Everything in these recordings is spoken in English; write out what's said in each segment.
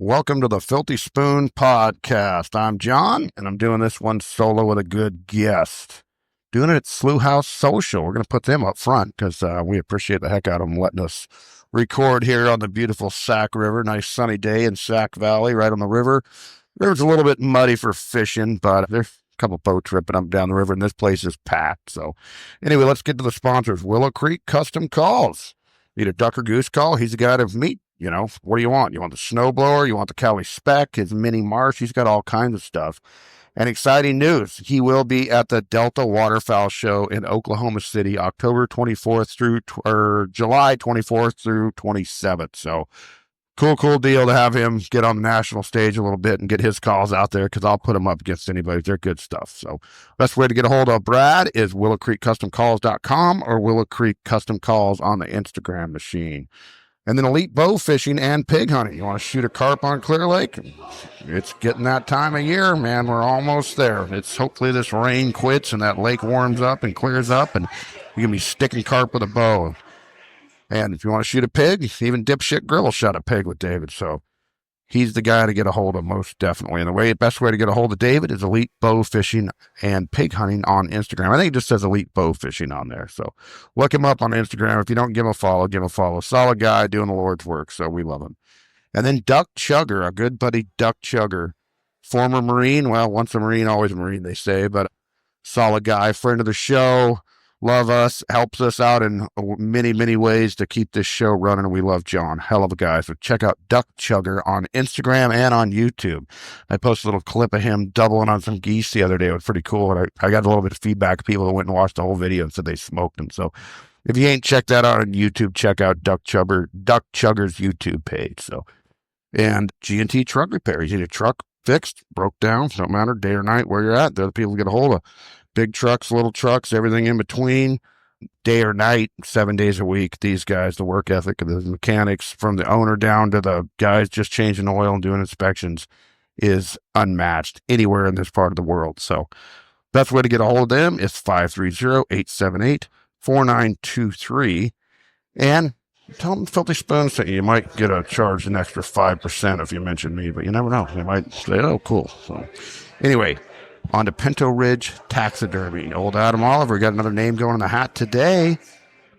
Welcome to the Filthy Spoon Podcast. I'm John, and I'm doing this one solo with a good guest. Doing it at Slough House Social. We're going to put them up front because we appreciate the heck out of them letting us record here on the beautiful Sac River. Nice sunny day in Sac Valley, right on the river. The river's a little bit muddy for fishing, but there's a couple boats ripping up down the river, and this place is packed. So anyway, let's get to the sponsors. Willow Creek Custom Calls. Need a duck or goose call? He's the guy to meet. You know, what do you want? You want the snowblower? You want the Cali Spec, his mini marsh? He's got all kinds of stuff. And exciting news, he will be at the Delta Waterfowl Show in Oklahoma City, October 24th through, July 24th through 27th. So cool deal to have him get on the national stage a little bit and get his calls out there because I'll put him up against anybody. They're good stuff. So best way to get a hold of Brad is willowcreekcustomcalls.com or Willow Creek Custom Calls on the Instagram machine. And then elite bow fishing and pig hunting. You want to shoot a carp on Clear Lake? It's getting that time of year, man. We're almost there. It's hopefully this rain quits and that lake warms up and clears up and you can be sticking carp with a bow. And if you want to shoot a pig, even Dipshit Grill will shot a pig with David. So he's the guy to get a hold of most definitely. And the best way to get a hold of David is elite bow fishing and pig hunting on Instagram. I think it just says elite bow fishing on there. So look him up on Instagram. If you don't give him a follow, give him a follow. Solid guy doing the Lord's work. So we love him. And then Duck Chugger, a good buddy, Duck Chugger, former Marine. Well, once a Marine, always a Marine, they say, but solid guy, friend of the show. Love us, helps us out in many ways to keep this show running. And we love John. Hell of a guy. So check out Duck Chugger on Instagram and on YouTube. I posted a little clip of him doubling on some geese the other day. It was pretty cool. And I got a little bit of feedback. People that went and watched the whole video and said they smoked them. So if you ain't checked that out on YouTube, check out Duck Chugger's YouTube page. So, and G&T Truck Repair. You need a truck fixed, broke down, don't matter, day or night, where you're at. They're the people to get a hold of. Big trucks, little trucks, everything in between, day or night, 7 days a week. These guys, the work ethic of the mechanics, from the owner down to the guys just changing oil and doing inspections, is unmatched anywhere in this part of the world. So best way to get a hold of them is 530-878-4923. And tell them Filthy Spoon sent you. You might get a charge an extra 5% if you mention me, but you never know. They might say, oh, cool. So anyway, on to Pinto Ridge Taxidermy. Old Adam Oliver got another name going in the hat today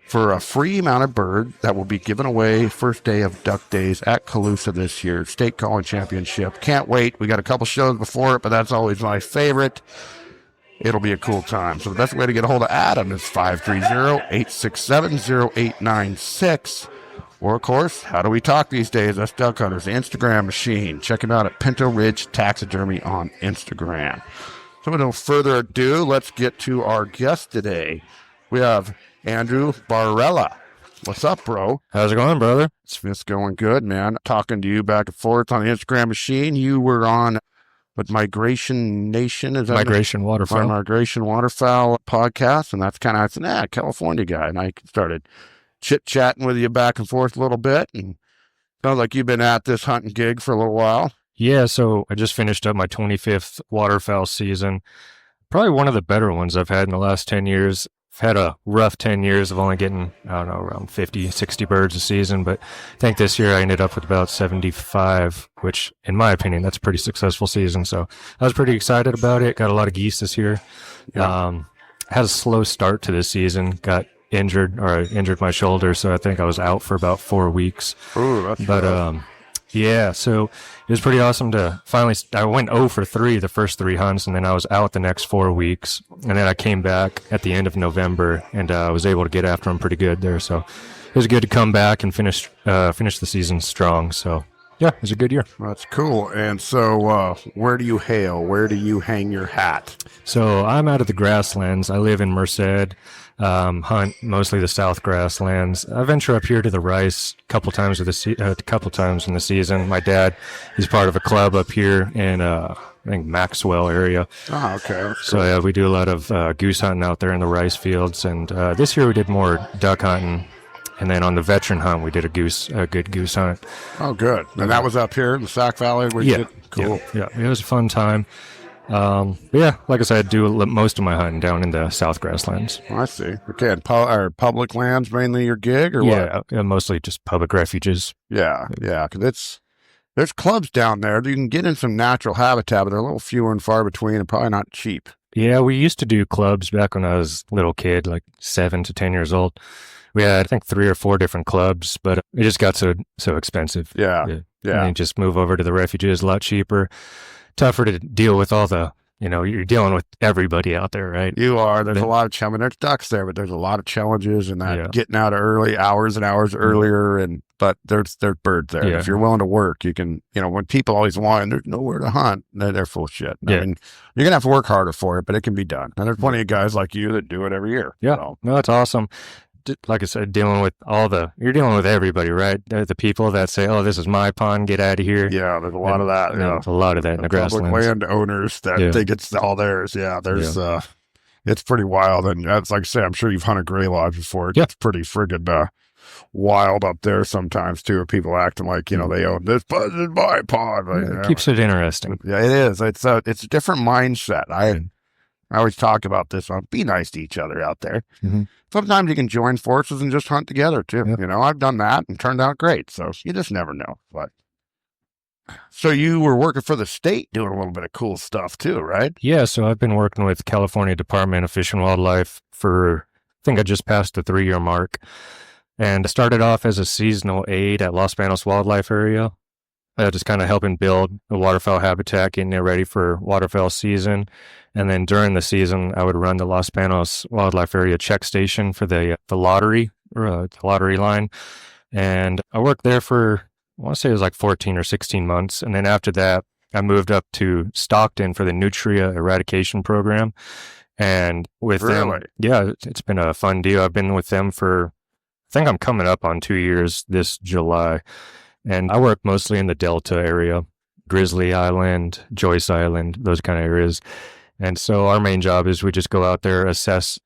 for a free mounted bird that will be given away first day of Duck Days at Colusa this year. State Calling Championship. Can't wait. We got a couple shows before it, but that's always my favorite. It'll be a cool time. So the best way to get a hold of Adam is 530-867-0896. Or, of course, how do we talk these days? Us duck hunters. The Instagram machine. Check him out at Pinto Ridge Taxidermy on Instagram. So with no further ado, let's get to our guest today. We have Andrew Barrella. What's up, bro? How's it going, brother? It's going good, man. Talking to you back and forth on the Instagram machine. You were on Migration Nation. Is that Migration Waterfowl. Migration Waterfowl podcast. And that's kind of, I said, California guy. And I started chit-chatting with you back and forth a little bit, and sounds like you've been at this hunting gig for a little while. Yeah, so I just finished up my 25th waterfowl season. Probably one of the better ones I've had in the last 10 years. I've had a rough 10 years of only getting, around 50, 60 birds a season, but I think this year I ended up with about 75, which, in my opinion, that's a pretty successful season. So I was pretty excited about it. Got a lot of geese this year. Yeah. Had a slow start to this season. Got injured my shoulder, so I think I was out for about 4 weeks. Ooh, that's rough. Yeah, so it was pretty awesome to finally, I went 0 for 3 the first 3 hunts, and then I was out the next 4 weeks, and then I came back at the end of November, and I was able to get after them pretty good there, so it was good to come back and finish the season strong, so yeah, it was a good year. That's cool. And so where do you hail? Where do you hang your hat? So I'm out of the grasslands. I live in Merced, hunt mostly the South grasslands. I venture up here to the Rice a couple times in the season. My dad, he's part of a club up here in I think Maxwell area. Oh, okay. That's so cool. yeah, we do a lot of goose hunting out there in the rice fields, and this year we did more duck hunting. And then on the veteran hunt, we did a good goose hunt. Oh, good. And that was up here in the Sac Valley where you did? Cool. Yeah, it was a fun time. But yeah, like I said, I do most of my hunting down in the South grasslands. I see. Okay, and public lands mainly your gig, or what? Yeah, mostly just public refuges. Yeah, because There's clubs down there. You can get in some natural habitat, but they're a little fewer and far between and probably not cheap. Yeah, we used to do clubs back when I was a little kid, like 7 to 10 years old. We had, I think, 3 or 4 different clubs, but it just got so expensive. Yeah. And then just move over to the refuges, a lot cheaper, tougher to deal with all the, you're dealing with everybody out there, right? You are. There's a lot of challenges. There's ducks there, but there's a lot of challenges and that getting out early, hours and hours earlier. But there's birds there. If you're willing to work, you can, when people always whine, there's nowhere to hunt, they're full of shit. I mean, you're going to have to work harder for it, but it can be done. And there's plenty of guys like you that do it every year. Yeah. So. No, that's awesome. Like I said, you're dealing with everybody, right? The people that say, oh, this is my pond, get out of here. Yeah, there's a lot of that. There's a lot of that in the grasslands. Public land owners that think it's all theirs. Yeah, it's pretty wild. And that's like I say, I'm sure you've hunted gray lodge before. It's pretty friggin' wild up there sometimes too. People acting like, they own this, but it's my pond. It keeps it interesting. Yeah, it is. It's a different mindset. I always talk about this. Be nice to each other out there. Mm-hmm. Sometimes you can join forces and just hunt together too. Yep. I've done that and turned out great. So you just never know. But so you were working for the state doing a little bit of cool stuff too, right? Yeah. So I've been working with California Department of Fish and Wildlife for, I think I just passed the 3-year mark, and I started off as a seasonal aide at Los Banos Wildlife Area. Just kind of helping build the waterfowl habitat, getting it ready for waterfowl season. And then during the season, I would run the Los Banos Wildlife Area check station for the lottery, the lottery line. And I worked there for, I want to say it was like 14 or 16 months. And then after that, I moved up to Stockton for the nutria eradication program. And with them, it's been a fun deal. I've been with them for, I think I'm coming up on 2 years this July. And I work mostly in the Delta area, Grizzly Island, Joyce Island, those kind of areas. And so our main job is we just go out there, assess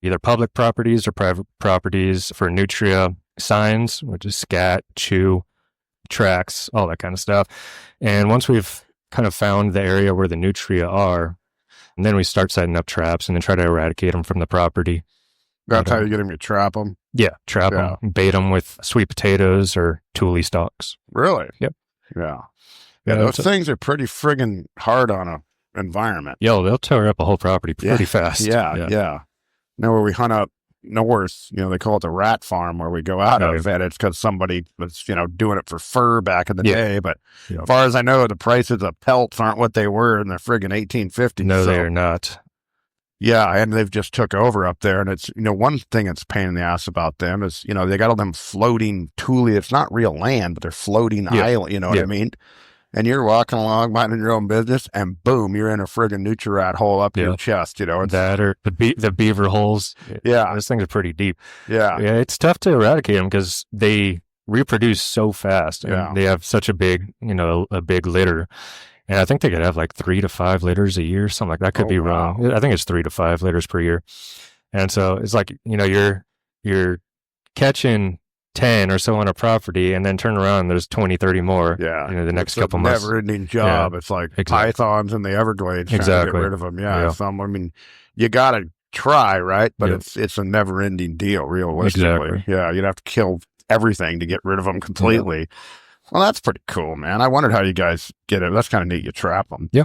either public properties or private properties for nutria signs, which is scat, chew, tracks, all that kind of stuff. And once we've kind of found the area where the nutria are, and then we start setting up traps and then try to eradicate them from the property. That's how you get them to trap them? Yeah, trap them, bait them with sweet potatoes or tule stalks. Really? Yep. Yeah. Yeah, those things are pretty friggin' hard on a environment. Yo, they'll tear up a whole property pretty fast. Yeah. Now where we hunt up north, they call it the rat farm where we go out of, and it's because somebody was, doing it for fur back in the day. But as far as I know, the prices of pelts aren't what they were in the friggin' 1850s. No, they are not. Yeah, and they've just took over up there. And it's, one thing that's a pain in the ass about them is, they got all them floating tule. It's not real land, but they're floating island, you know what I mean? And you're walking along, minding your own business, and boom, you're in a friggin' nutria hole up your chest, It's, that or the beaver holes. Yeah. Those things are pretty deep. Yeah. Yeah, it's tough to eradicate them because they reproduce so fast. And they have such a big, a big litter. And I think they could have like 3 to 5 litters a year, something like that. Could be wrong. I think it's 3 to 5 litters per year. And so it's like, you're catching 10 or so on a property and then turn around and there's 20, 30 more. Yeah. The next couple months. Never ending job. Yeah. It's like pythons in the Everglades trying to get rid of them. Yeah. You got to try, right? But it's a never ending deal, realistically. Exactly. Yeah. You'd have to kill everything to get rid of them completely. Yeah. Well, that's pretty cool, man. I wondered how you guys get it. That's kind of neat. You trap them. Yeah.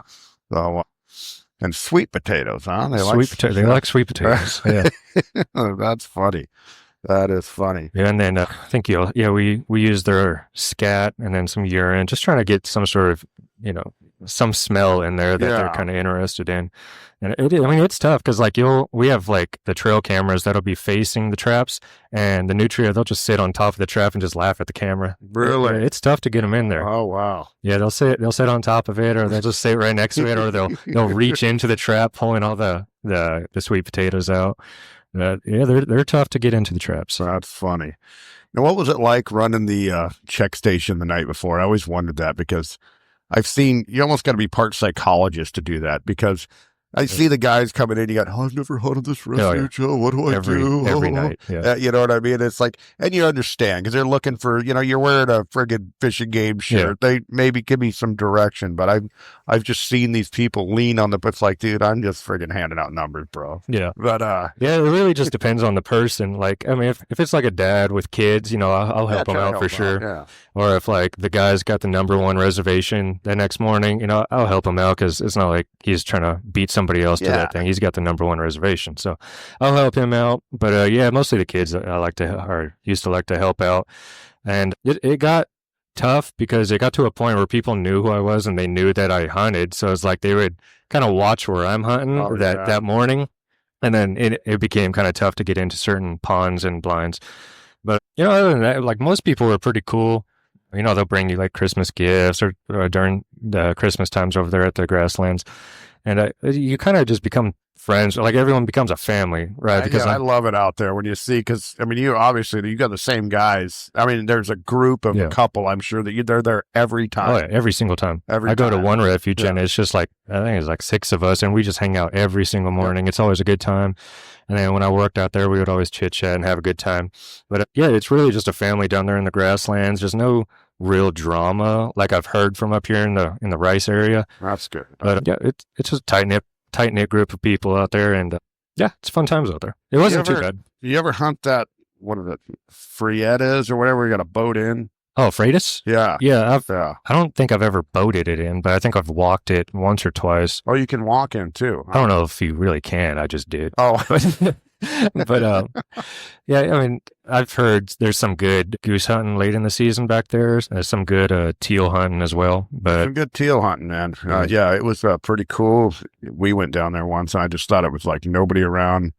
So, and sweet potatoes, huh? They like sweet potatoes. Yeah. That's funny. That is funny. Yeah, and then I think we use their scat and then some urine, just trying to get some sort of some smell in there that they're kind of interested in. And it's tough because we have like the trail cameras that'll be facing the traps, and the nutria, they'll just sit on top of the trap and just laugh at the camera. Really? It's tough to get them in there. Oh wow. Yeah, they'll sit on top of it, or they'll just sit right next to it, or they'll reach into the trap, pulling all the sweet potatoes out. They're tough to get into the traps. That's funny. Now, what was it like running the check station the night before? I always wondered that because I've seen you almost got to be part psychologist to do that because I see the guys coming in. You got, I've never hunted this refuge. Oh, what do I do? Every night. Yeah. You know what I mean? It's like, and you understand because they're looking for, you're wearing a friggin' Fish and Game shirt. They maybe give me some direction, but I've just seen these people lean on it's like, dude, I'm just friggin' handing out numbers, bro. Yeah. But yeah, it really just depends on the person. Like, I mean, if it's like a dad with kids, I'll help them out for sure. Yeah. Or if like the guy's got the number one reservation the next morning, I'll help him out because it's not like he's trying to beat somebody else to that thing. He's got the number one reservation, so I'll help him out. But yeah, mostly the kids used to like to help out, and it got tough because it got to a point where people knew who I was and they knew that I hunted. So it's like they would kind of watch where I'm hunting that morning, and then it became kind of tough to get into certain ponds and blinds. But other than that, like most people were pretty cool. They'll bring you like Christmas gifts or during the Christmas times over there at the grasslands. And you kind of just become friends. Like everyone becomes a family, right? Because I love it out there when you see, because I mean, you got the same guys. I mean, there's a group of a couple, I'm sure that they're there every time. Oh, yeah, every single time. I go to one refuge and it's just like, I think it's like 6 of us and we just hang out every single morning. It's always a good time. And then when I worked out there, we would always chit chat and have a good time. But yeah, it's really just a family down there in the grasslands. There's no real drama like I've heard from up here in the Rice area. That's good. But yeah, it's just a tight knit group of people out there, and yeah, it's fun times out there. It wasn't too bad. You ever hunt that? What is it? Frietas or whatever? You got a boat in. Oh, Freitas? Yeah. Yeah. I don't think I've ever boated it in, but I think I've walked it once or twice. Oh, you can walk in too. I don't know if you really can. I just did. Oh. But yeah, I mean, I've heard there's some good goose hunting late in the season back there. There's some good teal hunting as well. But some good teal hunting, man. Yeah, it was pretty cool. We went down there once, and I just thought it was like nobody around.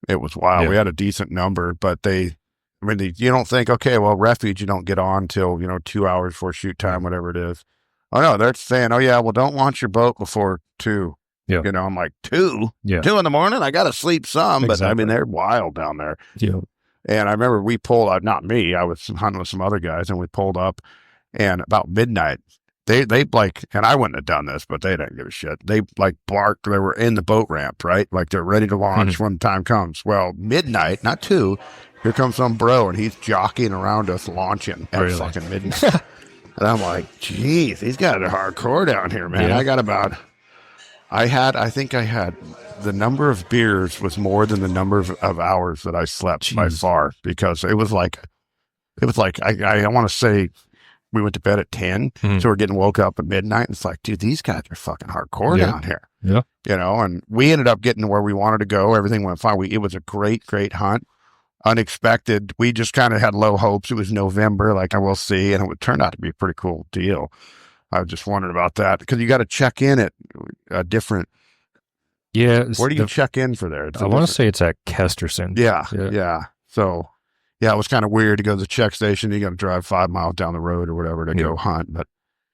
It was wild. Yeah. We had a decent number, but you don't think, okay, well, refuge, you don't get on till 2 hours before shoot time, whatever it is. Oh no, they're saying, oh yeah, well, don't launch your boat before 2. Yeah. I'm like, 2? Yeah. 2 in the morning? I got to sleep some. But I mean, they're wild down there. Yeah. And I remember we pulled out, not me, I was hunting with some other guys, and we pulled up, and about midnight, they like, and I wouldn't have done this, but they didn't give a shit. They like barked, they were in the boat ramp, right? Like they're ready to launch when the time comes. Well, midnight, not 2, here comes some bro, and he's jockeying around us launching at fucking midnight. And I'm like, geez, he's got it hardcore down here, man. Yeah. I think I had the number of beers was more than the number of hours that I slept by far, because it was like I want to say we went to bed at 10, so we're getting woke up at midnight. And it's like, dude, these guys are fucking hardcore down here. Yeah, and we ended up getting to where we wanted to go. Everything went fine. It was a great hunt. Unexpected. We just kind of had low hopes. It was November, like I will see, and it turned out to be a pretty cool deal. I was just wondering about that, because you got to check in at a different. Yeah. Where do you check in for there? I want to say it's at Kesterson. Yeah. So, yeah, it was kind of weird to go to the check station. You got to drive 5 miles down the road or whatever to go hunt, but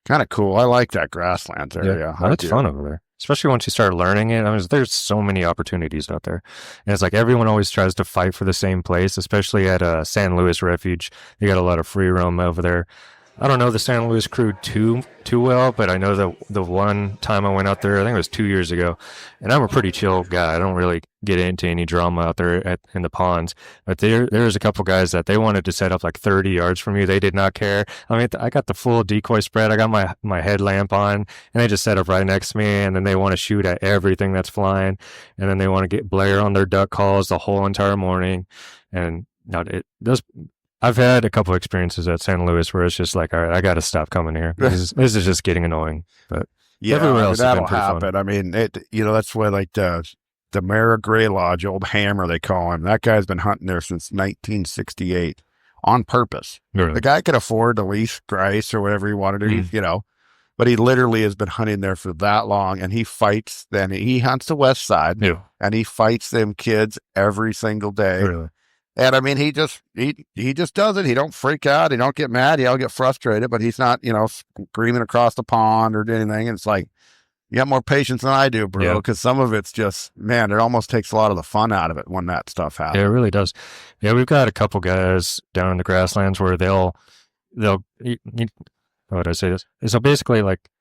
kind of cool. I like that grasslands area. Yeah, it's fun over there, especially once you start learning it. I mean, there's so many opportunities out there, and it's like everyone always tries to fight for the same place, especially at San Luis Refuge. You got a lot of free roam over there. I don't know the San Luis crew too well, but I know that the one time I went out there, I think it was 2 years ago, and I'm a pretty chill guy. I don't really get into any drama out there in the ponds. But there's a couple guys that they wanted to set up like 30 yards from you. They did not care. I mean, I got the full decoy spread. I got my headlamp on, and they just set up right next to me, and then they want to shoot at everything that's flying, and then they want to get blare on their duck calls the whole entire morning. And I've had a couple experiences at San Luis where it's just like, all right, I got to stop coming here. This is just getting annoying. But everywhere else that'll happen. Fun. I mean, that's why like the Mara Gray Lodge, old Hammer they call him. That guy's been hunting there since 1968 on purpose. Really? The guy could afford to lease Grice or whatever he wanted to, but he literally has been hunting there for that long, and he fights. Then he hunts the west side, and he fights them kids every single day. Really? And I mean, he just does it. He don't freak out. He don't get mad. He'll get frustrated, but he's not, screaming across the pond or anything. And it's like, you got more patience than I do, bro. Because some of it's just, man, it almost takes a lot of the fun out of it when that stuff happens. Yeah, it really does. Yeah, we've got a couple guys down in the grasslands where they'll how would I say this? So basically, like,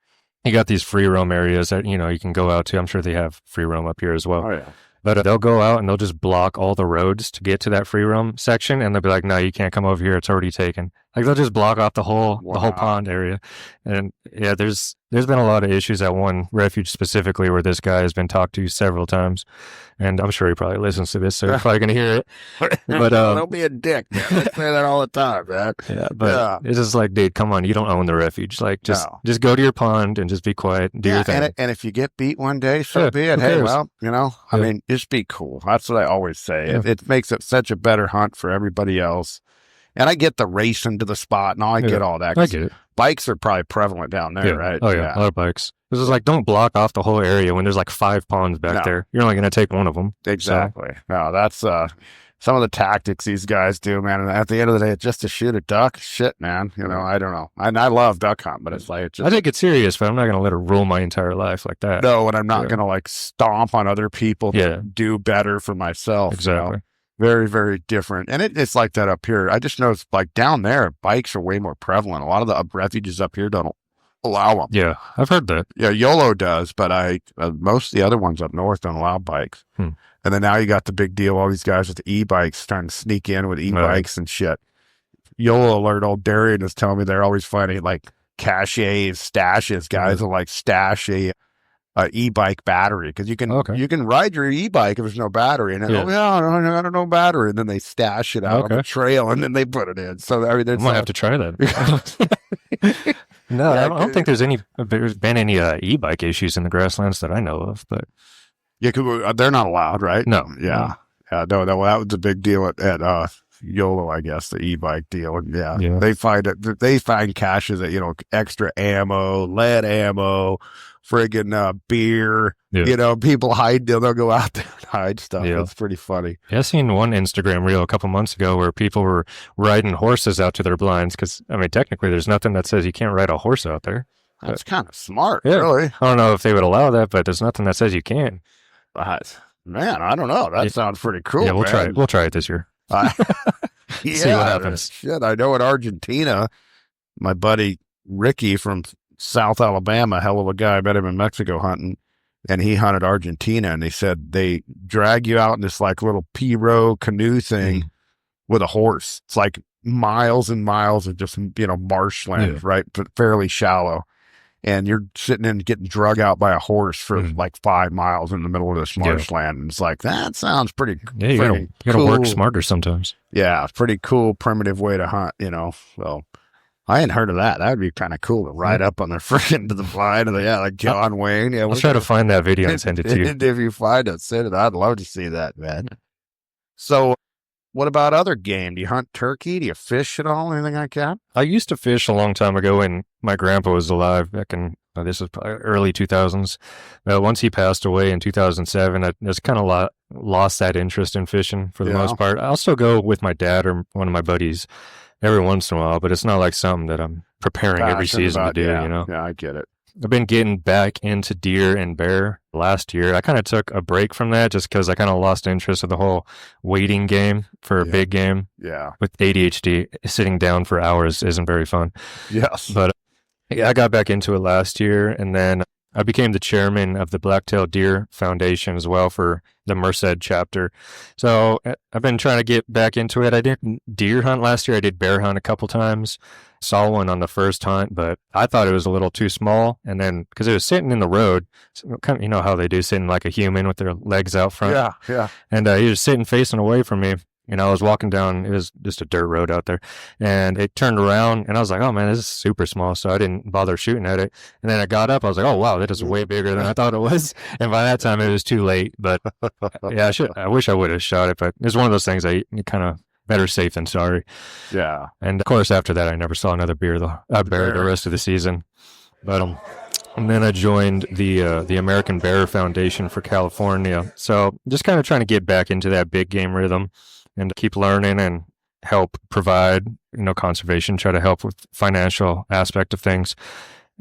you got these free roam areas that, you can go out to. I'm sure they have free roam up here as well. Oh, yeah. But they'll go out and they'll just block all the roads to get to that free roam section, and they'll be like, "No, you can't come over here. It's already taken." Like they'll just block off the whole pond area. And yeah, there's been a lot of issues at one refuge specifically where this guy has been talked to several times, and I'm sure he probably listens to this, so he's probably gonna hear it. But don't be a dick, man. I say that all the time, man. Yeah, but it's just like, dude, come on, you don't own the refuge. Like, just go to your pond and just be quiet, do your thing. And if you get beat one day, so be it. Hey, well, I mean, just be cool. That's what I always say. Yeah. It makes it such a better hunt for everybody else. And I get the racing to the spot, and I get all that. I get it. Bikes are probably prevalent down there, right? Oh, yeah, a lot of bikes. This is like, don't block off the whole area when there's like 5 ponds back there. You're only going to take one of them. Exactly. So. No, that's some of the tactics these guys do, man. And at the end of the day, it's just to shoot a duck. Shit, man. I don't know. And I love duck hunt, but it's like... I take it serious, but I'm not going to let it rule my entire life like that. No, and I'm not going to like stomp on other people to do better for myself. Exactly. Very, very different. And it's like that up here. I just noticed, like, down there, bikes are way more prevalent. A lot of the refuges up here don't allow them. Yeah, I've heard that. Yeah, YOLO does, but most of the other ones up north don't allow bikes. And then now you got the big deal, all these guys with the e-bikes starting to sneak in with e-bikes and shit. YOLO alert, old Darian is telling me they're always finding, like, caches, stashes. Guys will, like, stash a e-bike battery, because you can ride your e-bike if there's no battery, and I don't know battery, and then they stash it out on the trail, and then they put it in. So I mean, I might have to try that. No, I don't think there's been any e-bike issues in the grasslands that I know of, but they're not allowed, right? No, no, that was a big deal at YOLO, I guess, the e-bike deal. And they find caches that extra ammo, lead ammo, friggin' beer, people hide, they'll go out there and hide stuff. It's pretty funny. Yeah, I seen one Instagram reel a couple months ago where people were riding horses out to their blinds, because, I mean, technically there's nothing that says you can't ride a horse out there. That's kind of smart, really. I don't know if they would allow that, but there's nothing that says you can. Man, I don't know. That sounds pretty cool. Yeah, try it. We'll try it this year. See what happens. Shit, I know in Argentina, my buddy Ricky from South Alabama, hell of a guy, I met him in Mexico hunting, and he hunted Argentina, and they said they drag you out in this like little pirogue canoe thing with a horse. It's like miles and miles of just marshland, right, but fairly shallow, and you're sitting in getting drug out by a horse for like 5 miles in the middle of this marshland, and it's like, that sounds pretty you gotta work smarter sometimes. Yeah, pretty cool primitive way to hunt, so I hadn't heard of that. That would be kind of cool to ride up on the freaking to the blind, like John Wayne. Yeah, I'll try to find that video and send it to you. If you find it, send it. I'd love to see that, man. So, what about other game? Do you hunt turkey? Do you fish at all? Anything like that? I used to fish a long time ago when my grandpa was alive, back in this was probably early 2000s. Once he passed away in 2007, I just kind of lost that interest in fishing for the most part. I'll still go with my dad or one of my buddies every once in a while, but it's not like something that I'm preparing every season to do, Yeah, I get it. I've been getting back into deer and bear last year. I kind of took a break from that just because I kind of lost interest in the whole waiting game for a big game. Yeah. With ADHD, sitting down for hours isn't very fun. Yes. But I got back into it last year, and then I became the chairman of the Black-tailed Deer Foundation as well for the Merced chapter. So I've been trying to get back into it. I didn't deer hunt last year. I did bear hunt a couple times. Saw one on the first hunt, but I thought it was a little too small. And then, because it was sitting in the road, so kind of, how they do, sitting like a human with their legs out front. Yeah. And he was sitting facing away from me. And I was walking down, it was just a dirt road out there, and it turned around, and I was like, oh man, this is super small, so I didn't bother shooting at it. And then I got up, I was like, oh wow, that is way bigger than I thought it was. And by that time, it was too late, but yeah, I wish I would have shot it, but it's one of those things I kind of better safe than sorry. Yeah. And of course, after that, I never saw another bear the rest of the season. But and then I joined the American Bear Foundation for California. So just kind of trying to get back into that big game rhythm and keep learning and help provide, conservation, try to help with financial aspect of things.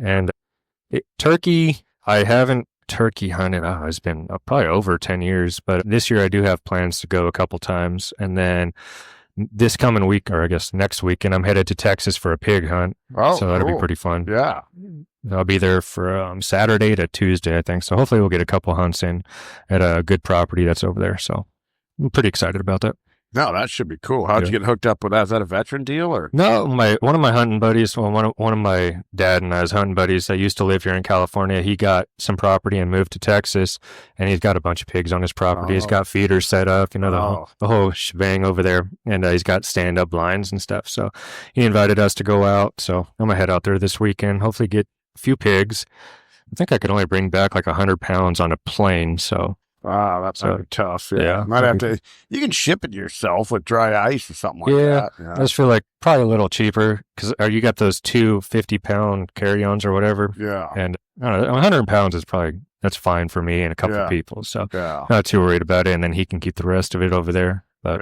And turkey, I haven't turkey hunted. It's been probably over 10 years, but this year I do have plans to go a couple times. And then this coming week, or I guess next week, and I'm headed to Texas for a pig hunt. Oh, so that'll cool. be pretty fun. Yeah. I'll be there for Saturday to Tuesday, I think. So hopefully we'll get a couple hunts in at a good property that's over there. So I'm pretty excited about that. No, that should be cool. How'd you get hooked up with that? Is that a veteran deal or? No, one of my hunting buddies, well, one of my dad and I's hunting buddies that used to live here in California, he got some property and moved to Texas, and he's got a bunch of pigs on his property. He's got feeders set up, the whole shebang over there, and he's got stand-up blinds and stuff. So he invited us to go out. So I'm gonna head out there this weekend. Hopefully get a few pigs. I think I could only bring back like 100 pounds on a plane. So. Wow, that's tough. Yeah. Might have to, you can ship it yourself with dry ice or something like that. Yeah. I just feel like probably a little cheaper because you got those 2 50-pound carry-ons or whatever. Yeah. And I don't know, 100 pounds is that's fine for me and a couple of people. So not too worried about it. And then he can keep the rest of it over there. But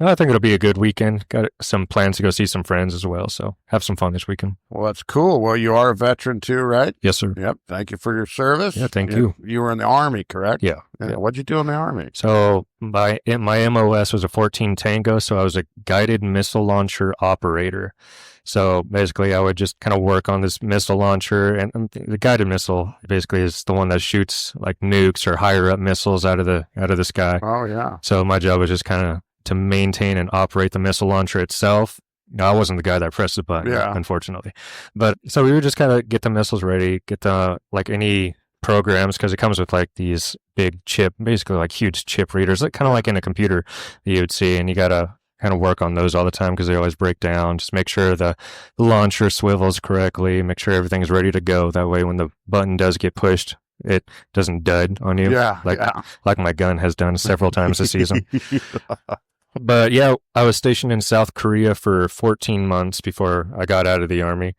I think it'll be a good weekend. Got some plans to go see some friends as well. So have some fun this weekend. Well, that's cool. Well, you are a veteran too, right? Yes, sir. Yep. Thank you for your service. Yeah, thank you. You were in the Army, correct? Yeah. What'd you do in the Army? So my MOS was a 14 Tango. So I was a guided missile launcher operator. So basically I would just kind of work on this missile launcher, and the guided missile basically is the one that shoots like nukes or higher up missiles out of the sky. Oh, yeah. So my job was just kind of to maintain and operate the missile launcher itself. No, I wasn't the guy that pressed the button, unfortunately. But so we would just kind of get the missiles ready, get the, like any programs, because it comes with like these big chip, basically like huge chip readers, like kind of like in a computer that you would see, and you got to kind of work on those all the time because they always break down. Just make sure the launcher swivels correctly, make sure everything's ready to go. That way when the button does get pushed, it doesn't dud on you. Like my gun has done several times this season. But yeah, I was stationed in South Korea for 14 months before I got out of the Army.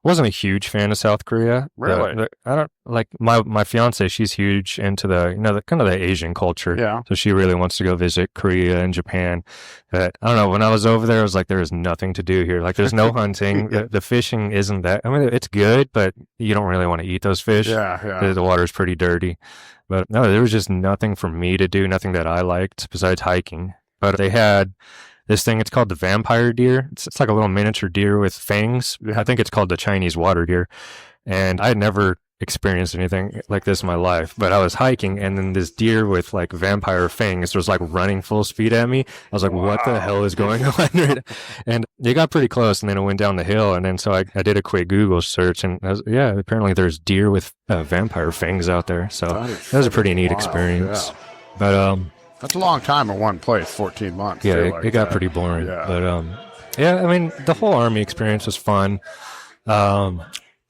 Wasn't a huge fan of South Korea. Really? I don't like my fiance. She's huge into the kind of the Asian culture. Yeah. So she really wants to go visit Korea and Japan. But I don't know. When I was over there, I was like, there is nothing to do here. Like, there's no hunting. The fishing isn't that. I mean, it's good, but you don't really want to eat those fish. Yeah. The water's pretty dirty. But no, there was just nothing for me to do. Nothing that I liked besides hiking. But they had this thing, it's called the vampire deer. It's like a little miniature deer with fangs. I think it's called the Chinese water deer. And I had never experienced anything like this in my life. But I was hiking, and then this deer with like vampire fangs was like running full speed at me. I was like, what the hell is going on? And it got pretty close, and then it went down the hill. And then so I did a quick Google search, and apparently there's deer with vampire fangs out there. So that was a pretty neat experience. Yeah. But that's a long time in one place, 14 months. Yeah, it got pretty boring. Yeah. But I mean, the whole Army experience was fun.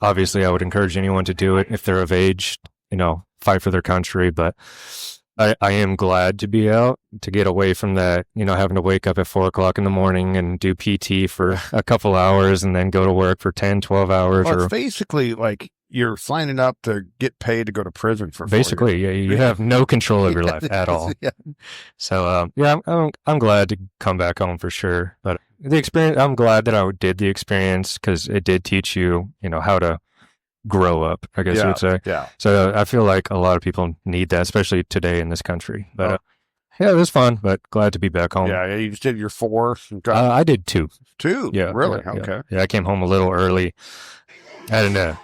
Obviously, I would encourage anyone to do it if they're of age, fight for their country. But I am glad to be out, to get away from that, having to wake up at 4 o'clock in the morning and do PT for a couple hours and then go to work for 10, 12 hours. Well, it's basically like you're signing up to get paid to go to prison for 4 years. Basically, yeah, you have no control of your life at all. Yeah. So, I'm glad to come back home for sure. But the experience, I'm glad that I did the experience because it did teach you, how to grow up, I guess you would say. Yeah. So I feel like a lot of people need that, especially today in this country. But it was fun, but glad to be back home. Yeah, you just did your 4. I did 2. 2? Yeah. Really? Yeah, okay. Yeah, I came home a little early. I had an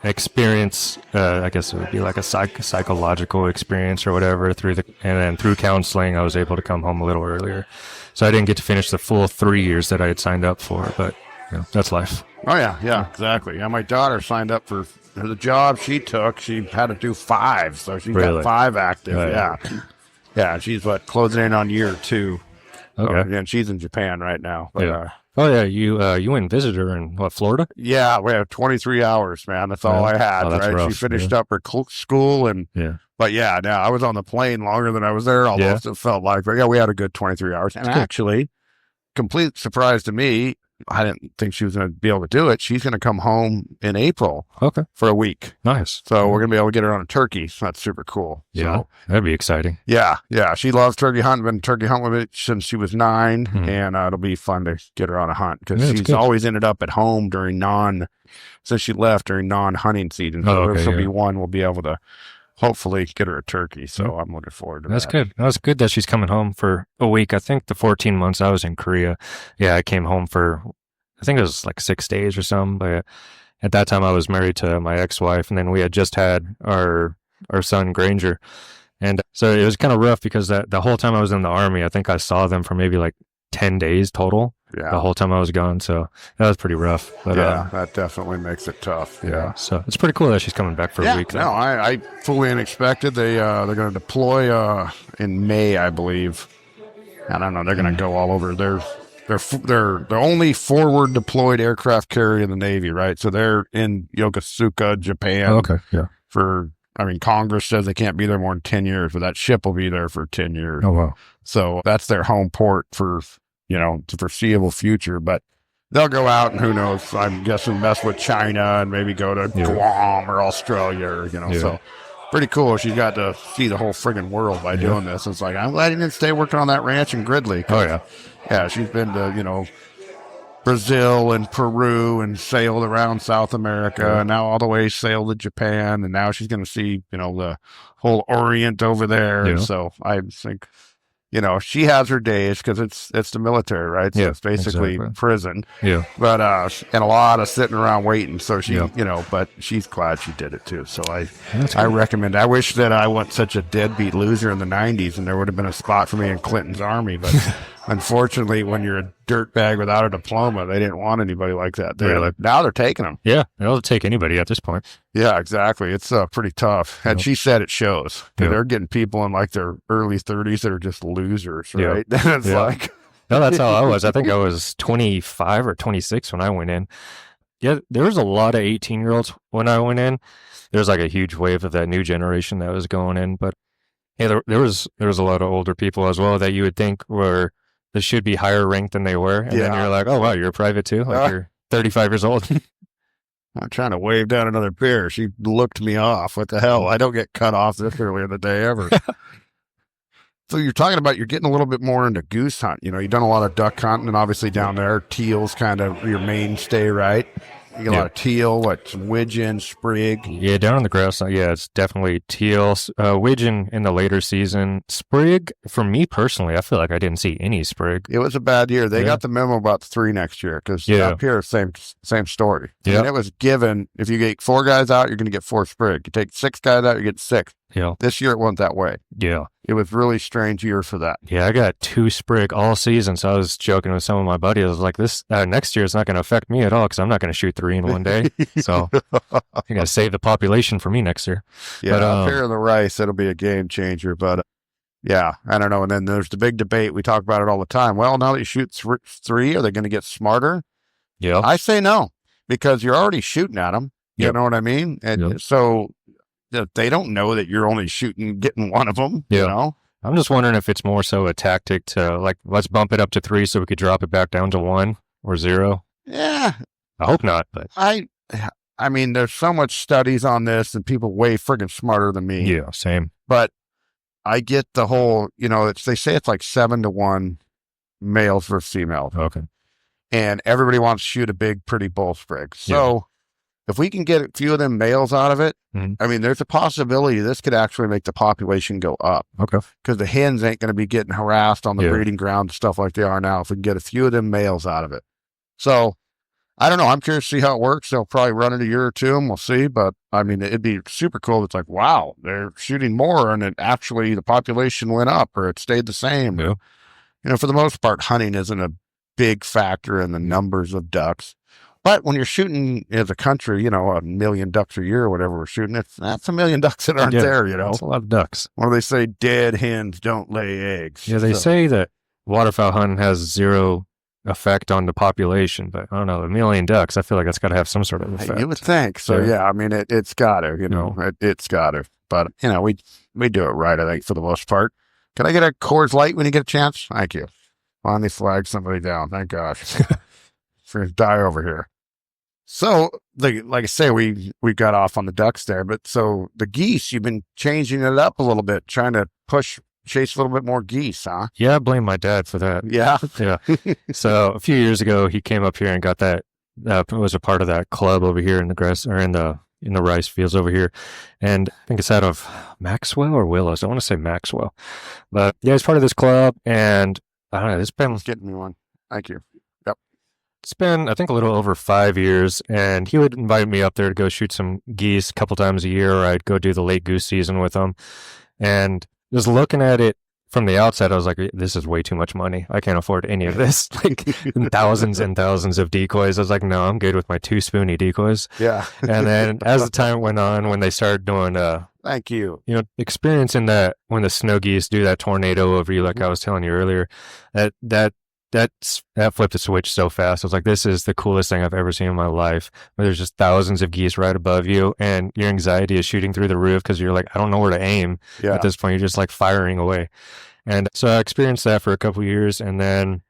experience, I guess it would be like a psychological experience or whatever, and then through counseling, I was able to come home a little earlier. So I didn't get to finish the full 3 years that I had signed up for, but that's life. Oh, yeah, exactly. Yeah, my daughter signed up for the job she took. She had to do 5, so she's got 5 active. Yeah, she's closing in on year 2. Okay. And she's in Japan right now. But, you went and visited her in Florida? Yeah, we have 23 hours, man. That's all I had. That's right? rough. She finished up her school, and but I was on the plane longer than I was there. Almost it felt like. But we had a good 23 hours. And actually, complete surprise to me, I didn't think she was going to be able to do it. She's going to come home in April for a week. Nice. So we're going to be able to get her on a turkey. So that's super cool. Yeah, so, that'd be exciting. Yeah. She loves turkey hunting. Been turkey hunting with it since she was 9. And it'll be fun to get her on a hunt because she's always ended up at home during since she left during non-hunting season. So this will be one we'll be able to hopefully get her a turkey. So I'm looking forward to That's that. good. That's good that she's coming home for a week. I think the 14 months I was in Korea, I came home for, I think it was like 6 days or something. But at that time I was married to my ex-wife, and then we had just had our son Granger. And so it was kind of rough because the whole time I was in the Army, I think I saw them for maybe like 10 days total. Yeah. The whole time I was gone. So that was pretty rough. But, that definitely makes it tough. Yeah. So it's pretty cool that she's coming back for a week. No, I fully unexpected. They're going to deploy in May, I believe. I don't know. They're going to go all over. They're the only forward deployed aircraft carrier in the Navy, right? So they're in Yokosuka, Japan. Oh, okay. Yeah. Congress says they can't be there more than 10 years, but that ship will be there for 10 years. Oh, wow. So that's their home port for, the foreseeable future. But they'll go out and who knows, I'm guessing mess with China and maybe go to Guam or Australia, or, so pretty cool. She got to see the whole friggin' world by doing this. It's like, I'm glad you didn't stay working on that ranch in Gridley. Oh, yeah. Yeah, she's been to, Brazil and Peru and sailed around South America and now all the way sailed to Japan. And now she's going to see, the whole Orient over there. Yeah. And so I think, she has her days because it's the military, right? So it's basically prison. Yeah. But, and a lot of sitting around waiting. So she, but she's glad she did it too. So I recommend, I wish that I wasn't such a deadbeat loser in the 90s and there would have been a spot for me in Clinton's army. But unfortunately, when you're a dirtbag without a diploma, they didn't want anybody like that. Now they're taking them. Yeah. They'll take anybody at this point. Yeah, exactly. It's pretty tough. And she said it shows. They're getting people in like their early 30s that are just losers, right? It's like... No, that's how I was. I think I was 25 or 26 when I went in. Yeah, there was a lot of 18-year-olds when I went in. There was like a huge wave of that new generation that was going in. But yeah, there was a lot of older people as well that you would think they should be higher ranked than they were. And then you're like, oh, wow, you're a private too? Like you're 35 years old. I'm trying to wave down another beer. She looked me off. What the hell? I don't get cut off this early in the day ever. So you're talking about you're getting a little bit more into goose hunt. You've done a lot of duck hunting, and obviously down there, teal's kind of your mainstay, right? You get a lot of teal, some widgeon, sprig. Yeah, down on the grassland, it's definitely teal. Widgeon in the later season. Sprig, for me personally, I feel like I didn't see any sprig. It was a bad year. They got the memo about 3 next year because up here, same story. Yeah. And it was given, if you get 4 guys out, you're going to get 4 sprig. You take 6 guys out, you get 6. Yeah. This year, it wasn't that way. Yeah. It was really strange year for that. Yeah, I got 2 sprig all season, so I was joking with some of my buddies. I was like, this next year is not going to affect me at all because I'm not going to shoot 3 in one day. So I'm going to save the population for me next year. Yeah, up here in the rice, it'll be a game changer. But I don't know. And then there's the big debate. We talk about it all the time. Well, now that you shoot 3, are they going to get smarter? Yeah. I say no, because you're already shooting at them. You know what I mean? And so they don't know that you're only getting one of them, I'm just wondering if it's more so a tactic to like, let's bump it up to 3 so we could drop it back down to 1 or 0. Yeah. I hope not, but I mean, there's so much studies on this and people way friggin' smarter than me. Yeah, same. But I get the whole, they say it's like 7-to-1 males versus females. Okay. And everybody wants to shoot a big, pretty bull sprig. So if we can get a few of them males out of it, I mean, there's a possibility this could actually make the population go up. Okay. Because the hens ain't going to be getting harassed on the breeding ground and stuff like they are now if we can get a few of them males out of it. So, I don't know. I'm curious to see how it works. They'll probably run it a year or 2 and we'll see. But, I mean, it'd be super cool. It's like, wow, they're shooting more and it actually the population went up or it stayed the same. Yeah. For the most part, hunting isn't a big factor in the numbers of ducks. But when you're shooting as a country, 1 million ducks a year or whatever we're shooting, that's 1 million ducks that aren't there, That's a lot of ducks. What do they say? Dead hens don't lay eggs. Yeah, they say that waterfowl hunting has 0 effect on the population, but I don't know, 1 million ducks, I feel like that's got to have some sort of effect. You would think. So, I mean, it's got to, it's got to. But, we do it right, I think, for the most part. Can I get a Coors Light when you get a chance? Thank you. Finally flagged somebody down. Thank gosh. We're going to die over here. So, like I say, we got off on the ducks there, but so the geese, you've been changing it up a little bit, trying to chase a little bit more geese, huh? Yeah, I blame my dad for that. Yeah. Yeah. So a few years ago, he came up here and got that, was a part of that club over here in the in the rice fields over here. And I think it's out of Maxwell or Willows. I want to say Maxwell. But yeah, he's part of this club. And I don't know, it's been... Getting me one. Thank you. Yep. It's been, I think, a little over 5 years. And he would invite me up there to go shoot some geese a couple times a year, or I'd go do the late goose season with him. And just looking at it from the outside, I was like, this is way too much money. I can't afford any of this. Like thousands and thousands of decoys. I was like, no, I'm good with my 2 spoony decoys. Yeah. And then as the time went on, when they started doing, thank you. You know, experiencing that when the snow geese do that tornado over you, like I was telling you earlier, that flipped the switch so fast. I was like, this is the coolest thing I've ever seen in my life. Where there's just thousands of geese right above you, and your anxiety is shooting through the roof because you're like, I don't know where to aim. Yeah. At this point. You're just like firing away. And so I experienced that for a couple of years, and then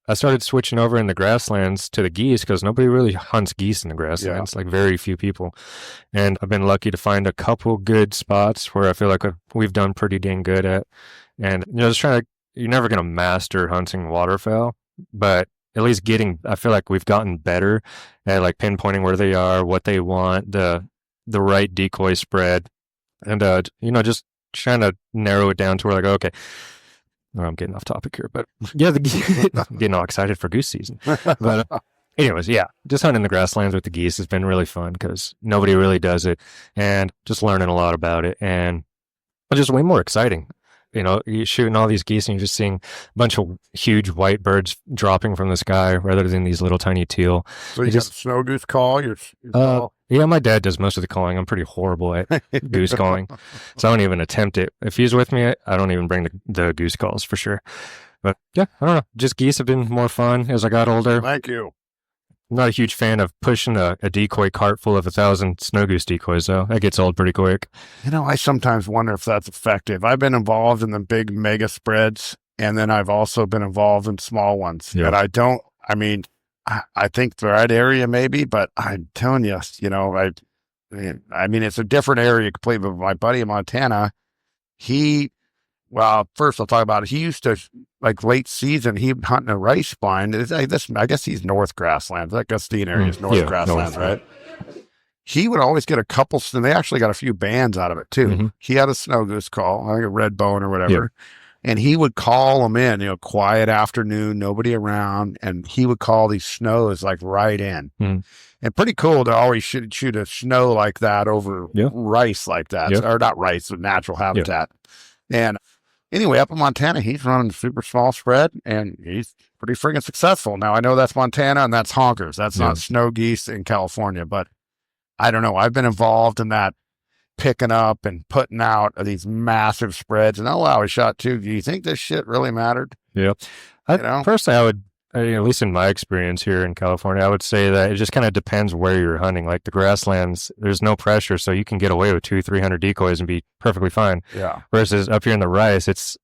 I started switching over in the grasslands to the geese because nobody really hunts geese in the grasslands, like very few people. And I've been lucky to find a couple good spots where I feel like we've done pretty dang good at. And, you know, just trying to, you're never going to master hunting waterfowl, but at least I feel like we've gotten better at like pinpointing where they are, what they want, the right decoy spread, and, you know, just trying to narrow it down to where like, okay, I'm getting off topic here, but yeah, getting all excited for goose season. But anyways, yeah, just hunting the grasslands with the geese has been really fun because nobody really does it, and just learning a lot about it, and just way more exciting. You know, you're shooting all these geese and you're just seeing a bunch of huge white birds dropping from the sky rather than these little tiny teal. So you got a snow goose call? Yeah, my dad does most of the calling. I'm pretty horrible at goose calling, so I don't even attempt it. If he's with me, I don't even bring the goose calls for sure. But yeah, I don't know. Just geese have been more fun as I got older. Thank you. I'm not a huge fan of pushing a decoy cart full of 1,000 snow goose decoys, though. That gets old pretty quick. You know, I sometimes wonder if that's effective. I've been involved in the big mega spreads, and then I've also been involved in small ones. Yeah. And I think the right area maybe, but I'm telling you, you know, I mean, it's a different area completely. But my buddy in Montana, first I'll talk about it. He used to, like late season, he'd hunt in a rice spine. I guess he's North Grasslands. That Gustine area is North Grasslands, right? He would always get a couple, and they actually got a few bands out of it too. Mm-hmm. He had a snow goose call, I think a red bone or whatever. Yeah. And he would call them in, you know, quiet afternoon, nobody around. And he would call these snows like right in. Mm. And pretty cool to always shoot a snow like that over rice like that. Yeah. Or not rice, but natural habitat. Yeah. And anyway, up in Montana, he's running a super small spread, and he's pretty freaking successful. Now, I know that's Montana, and that's honkers. That's not snow geese in California. But I don't know. I've been involved in that, picking up and putting out these massive spreads. And I shot too. Do you think this shit really mattered? Yeah. Personally, I would, at least in my experience here in California, I would say that it just kind of depends where you're hunting. Like the grasslands, there's no pressure, so you can get away with 200-300 decoys and be perfectly fine. Yeah. Versus up here in the rice, it's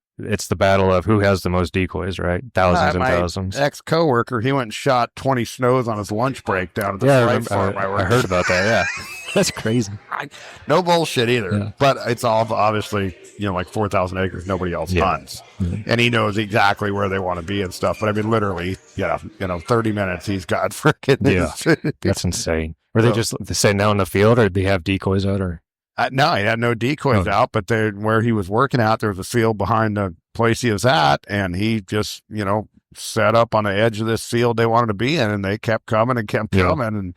the battle of who has the most decoys, right? Thousands and thousands. Ex-coworker, he went and shot 20 snows on his lunch break down at the flight farm. I heard about that, yeah. That's crazy. No bullshit either. Yeah. But it's all obviously, you know, like 4,000 acres, nobody else hunts. Mm-hmm. And he knows exactly where they want to be and stuff. But I mean, literally, 30 minutes, he's got freaking... Yeah, that's insane. Were they just sitting out in the field, or did they have decoys out, or... No, he had no decoys out, but where he was working out, there was a field behind the place he was at, and he just, you know, set up on the edge of this field they wanted to be in, and they kept coming and kept coming. And,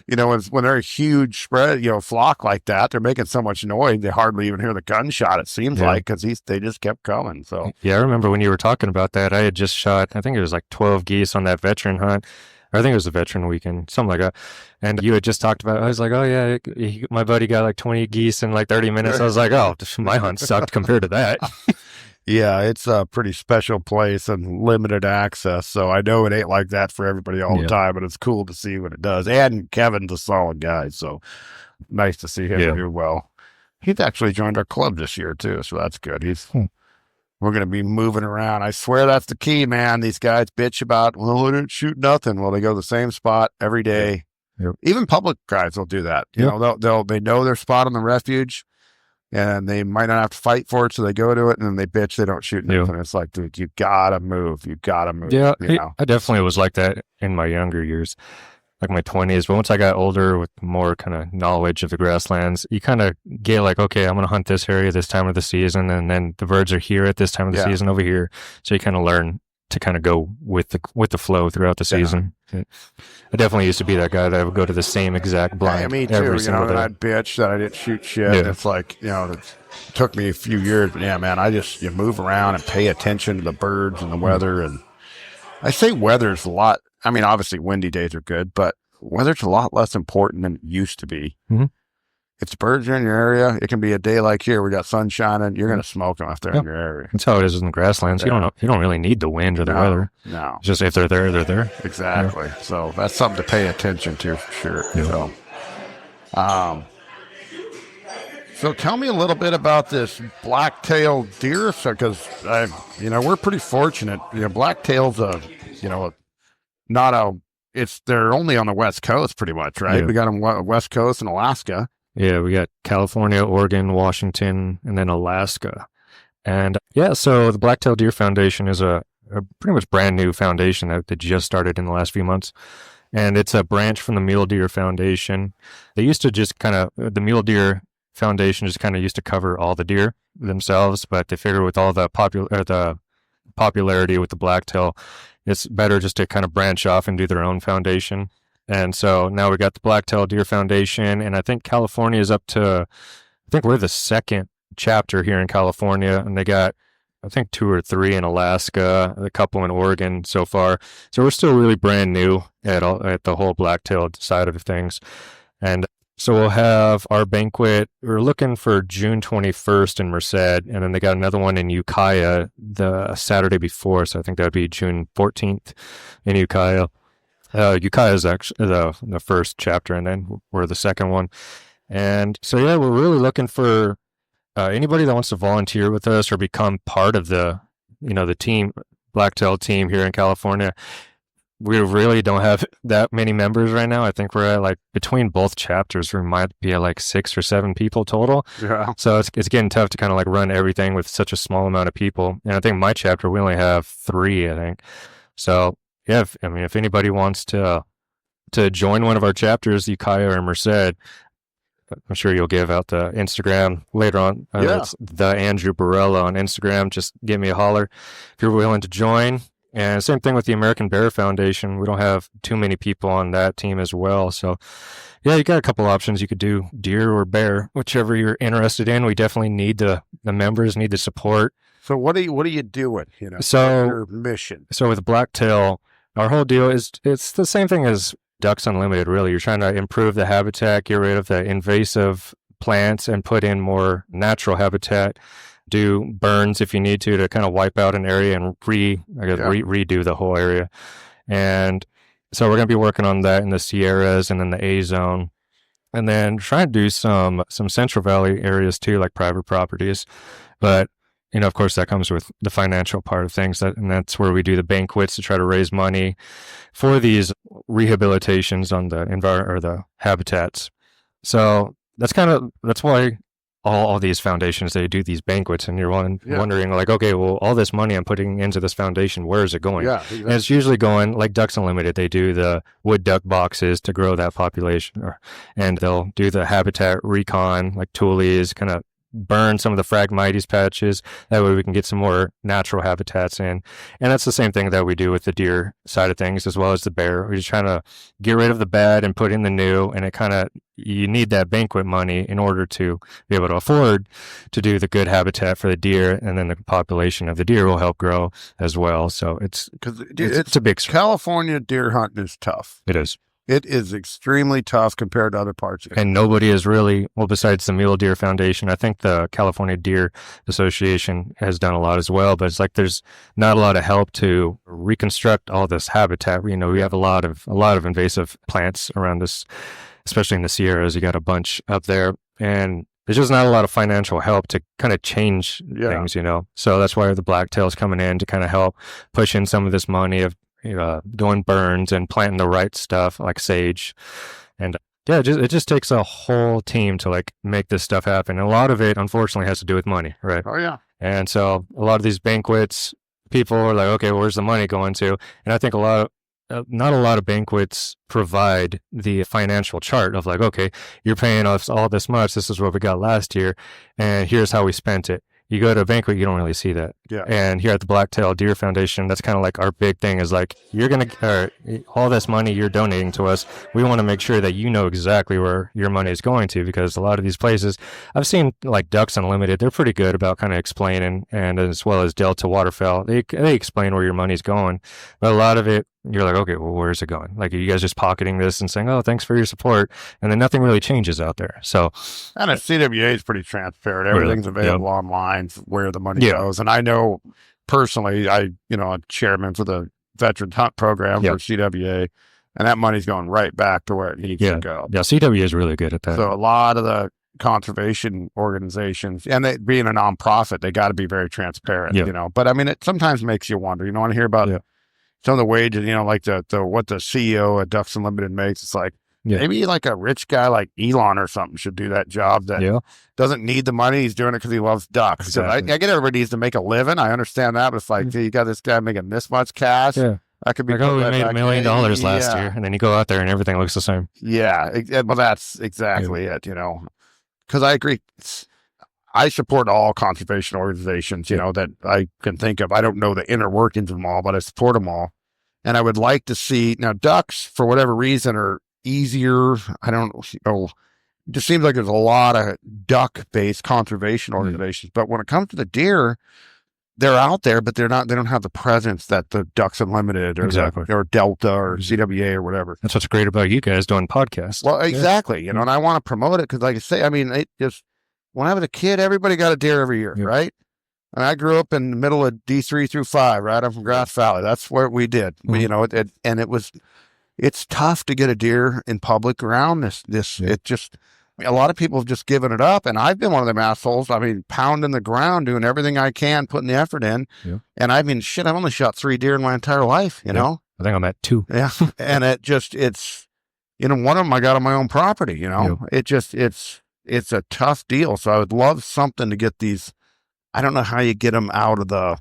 you know, when they're a huge spread, you know, flock like that, they're making so much noise, they hardly even hear the gunshot, it seems like, because they just kept coming. So yeah, I remember when you were talking about that, I had just shot, I think it was like 12 geese on that veteran hunt. I think it was a veteran weekend, something like that. And you had just talked about it. I was like, oh, yeah, my buddy got like 20 geese in like 30 minutes. I was like, oh, my hunt sucked compared to that. Yeah, it's a pretty special place and limited access. So I know it ain't like that for everybody all the time, but it's cool to see what it does. And Kevin's a solid guy, so nice to see him do well. He's actually joined our club this year, too, so that's good. We're going to be moving around. I swear that's the key, man. These guys bitch about, well, we didn't shoot nothing. Well, they go to the same spot every day. Yep. Even public guys will do that. You know, they know their spot on the refuge, and they might not have to fight for it, so they go to it, and then they bitch they don't shoot nothing. It's like, dude, you gotta move. You gotta move. Yeah, I definitely was like that in my younger years. like my 20s. But once I got older with more kind of knowledge of the grasslands, you kind of get like, okay, I'm going to hunt this area this time of the season. And then the birds are here at this time of the season over here. So you kind of learn to kind of go with the flow throughout the season. I definitely used to be that guy that would go to the same exact blind. Me too. Every single day. And I'd bitch that I didn't shoot shit. Yeah. It's like, it took me a few years, but yeah, man, you move around and pay attention to the birds and the weather. And I say weather's a lot. I mean, obviously windy days are good, but weather's a lot less important than it used to be. Mm-hmm. If the birds are in your area, it can be a day like here. We got sun shining. You're going to smoke them if they're in your area. That's how it is in the grasslands. You don't really need the wind or the weather. No. It's just if they're there, they're there. Exactly. Yeah. So that's something to pay attention to for sure. Yeah. So tell me a little bit about this black-tailed deer, because we're pretty fortunate. Black-tail's they're only on the West Coast pretty much, right? Yeah. We got them West Coast and Alaska. Yeah, we got California, Oregon, Washington, and then Alaska. And so the Black-tailed Deer Foundation is a pretty much brand new foundation that just started in the last few months. And it's a branch from the Mule Deer Foundation. They used to just the Mule Deer Foundation just kind of used to cover all the deer themselves, but they figured with all the popularity with the blacktail, it's better just to kind of branch off and do their own foundation. And so now we got the Black-tailed Deer Foundation, and I think California is up to, I think we're the second chapter here in California, and they got, I think 2 or 3 in Alaska, a couple in Oregon so far. So we're still really brand new at the whole black-tailed side of things. And so we'll have our banquet. We're looking for June 21st in Merced, and then they got another one in Ukiah the Saturday before. So I think that would be June 14th in Ukiah. Ukiah is actually the first chapter, and then we're the second one. And so, we're really looking for anybody that wants to volunteer with us or become part of the team, Black-tailed team here in California. We really don't have that many members right now. I think we're at between both chapters, we might be at 6 or 7 people total. Yeah. So it's getting tough to kind of run everything with such a small amount of people. And I think my chapter, we only have 3, I think. So if anybody wants to join one of our chapters, Ukiah or Merced, I'm sure you'll give out the Instagram later on. It's the Andrew Barrella on Instagram. Just give me a holler if you're willing to join. And same thing with the American Bear Foundation. We don't have too many people on that team as well. So, you got a couple options. You could do deer or bear, whichever you're interested in. We definitely need the members, need the support. So what are you doing? Your mission. So with Blacktail, our whole deal is it's the same thing as Ducks Unlimited, really. You're trying to improve the habitat, get rid of the invasive plants, and put in more natural habitat. Do burns if you need to kind of wipe out an area and redo the whole area. And so we're going to be working on that in the Sierras and in the A zone, and then trying to do some Central Valley areas too, like private properties. But of course, that comes with the financial part of things, and that's where we do the banquets to try to raise money for these rehabilitations on the environment or the habitats. So that's why all these foundations, they do these banquets, and you're wondering okay, well, all this money I'm putting into this foundation, where is it going? Yeah, exactly. And it's usually going, like Ducks Unlimited, they do the wood duck boxes to grow that population, and they'll do the habitat recon, like tules, kind of burn some of the Phragmites patches. That way we can get some more natural habitats in. And that's the same thing that we do with the deer side of things as well as the bear. We're just trying to get rid of the bad and put in the new, and you need that banquet money in order to be able to afford to do the good habitat for the deer, and then the population of the deer will help grow as well. So it's a big... California deer hunting is tough. It is. It is extremely tough compared to other parts of it. And nobody is really, besides the Mule Deer Foundation, I think the California Deer Association has done a lot as well, but it's there's not a lot of help to reconstruct all this habitat. We have a lot of invasive plants around this, especially in the Sierras. You got a bunch up there, and there's just not a lot of financial help to kind of change things, So that's why the Blacktail's coming in to kind of help push in some of this money of doing burns and planting the right stuff like sage. And it just takes a whole team to make this stuff happen. And a lot of it, unfortunately, has to do with money, right? Oh, yeah. And so a lot of these banquets, people are like, okay, where's the money going to? And I think a lot not a lot of banquets provide the financial chart of like, okay, you're paying us all this much. This is what we got last year, and here's how we spent it. You go to a banquet, you don't really see that. Yeah. And here at the Blacktail Deer Foundation, that's kind of like our big thing is like, you're going to, all this money you're donating to us, we want to make sure that you know exactly where your money is going to, because a lot of these places, I've seen like Ducks Unlimited, they're pretty good about kind of explaining, and as well as Delta Waterfowl, they explain where your money's going. But a lot of it, you're like, okay, well, where's it going? Like, are you guys just pocketing this and saying, oh, thanks for your support? And then nothing really changes out there. So, and at CWA is pretty transparent. Everything's available online where the money goes. And I know personally, I'm chairman for the Veterans Hunt Program for CWA, and that money's going right back to where it needs to go. Yeah, CWA is really good at that. So a lot of the conservation organizations, and they, being a nonprofit, they got to be very transparent, But I mean, it sometimes makes you wonder, want to hear about some of the wages, like the what the CEO at Ducks Unlimited makes. It's like, maybe like a rich guy like Elon or something should do that job that doesn't need the money. He's doing it because he loves ducks. Exactly. I get everybody needs to make a living. I understand that. But it's like, you got this guy making this much cash. Yeah. I could be like, we made $1 million last year. And then you go out there and everything looks the same. Yeah. Well, that's exactly it, because I agree. I support all conservation organizations, that I can think of. I don't know the inner workings of them all, but I support them all. And I would like to see, now ducks, for whatever reason, are easier. I don't know. It just seems like there's a lot of duck-based conservation organizations. But when it comes to the deer, they're out there, but they don't have the presence that the Ducks Unlimited or Delta or CWA or whatever. That's what's great about you guys doing podcasts. Well, exactly. And I want to promote it because, like I say, I mean, it just, when I was a kid, everybody got a deer every year, right? And I grew up in the middle of D3 through 5, right? I'm from Grass Valley. That's where we did. It's tough to get a deer in public around this. It just, a lot of people have just given it up. And I've been one of them assholes. I mean, pounding the ground, doing everything I can, putting the effort in. Yeah. And I mean, shit, I've only shot 3 deer in my entire life, know? I think I'm at 2. Yeah. And it's, one of them I got on my own property, it's a tough deal. So I would love something to get these. I don't know how you get them out of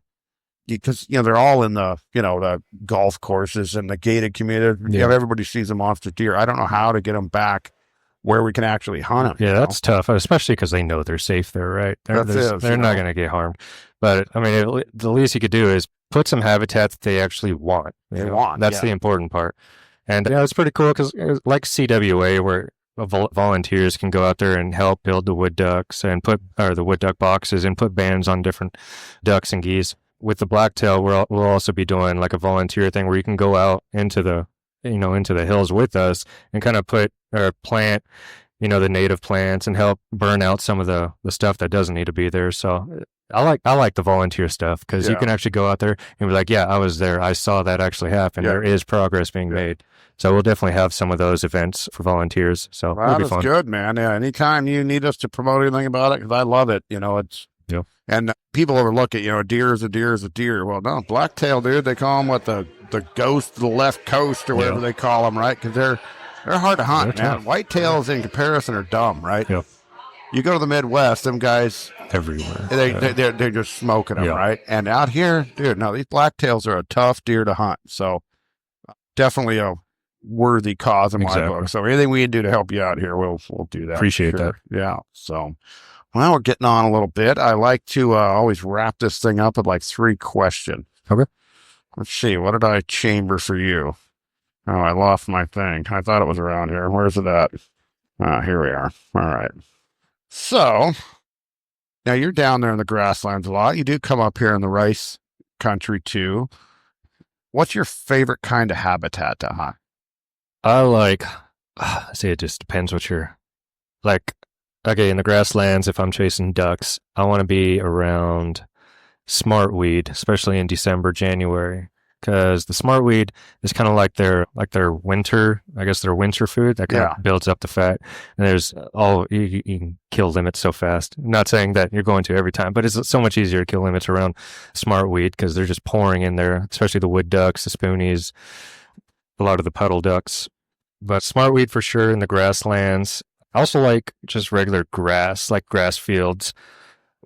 because they're all in the the golf courses and the gated community. Everybody sees a monster deer. I don't know how to get them back where we can actually hunt them. Yeah, that's tough, especially because they know they're safe there, right? They're not going to get harmed. But I mean, the least you could do is put some habitat that they actually want. That's the important part. And it's pretty cool because like CWA, where volunteers can go out there and help build the wood ducks and the wood duck boxes and put bands on different ducks and geese. With the blacktail, we'll also be doing like a volunteer thing where you can go out into the hills with us and kind of plant, the native plants and help burn out some of the stuff that doesn't need to be there. So I like the volunteer stuff because you can actually go out there and be like, yeah, I was there. I saw that actually happen. There is progress being made. So we'll definitely have some of those events for volunteers. So it'll be fun. That's good, man. Yeah. Anytime you need us to promote anything about it, because I love it. It's, and people overlook it, a deer is a deer is a deer. Well, no, blacktail, dude, they call them the ghost of the left coast or whatever they call them, right? Because they're hard to hunt, man. Whitetails in comparison are dumb, right? Yep. You go to the Midwest, them guys everywhere. They're just smoking them, right? And out here, dude, no, these blacktails are a tough deer to hunt. So definitely a worthy cause in my book. So anything we can do to help you out here, we'll do that. Appreciate that. Yeah. So, well, we're getting on a little bit. I like to always wrap this thing up with like 3 questions. Okay. Let's see. What did I chamber for you? Oh, I lost my thing. I thought it was around here. Where's it at? Here we are. All right. So now you're down there in the grasslands a lot. You do come up here in the rice country too. What's your favorite kind of habitat to hunt? I say it just depends what you're like. Okay, in the grasslands, if I'm chasing ducks, I want to be around smartweed, especially in December, January, because the smartweed is kind of like their winter, I guess their winter food that kind of builds up the fat. And there's you can kill limits so fast. I'm not saying that you're going to every time, but it's so much easier to kill limits around smartweed because they're just pouring in there, especially the wood ducks, the spoonies, a lot of the puddle ducks. But smartweed for sure in the grasslands. I also like just regular grass, like grass fields.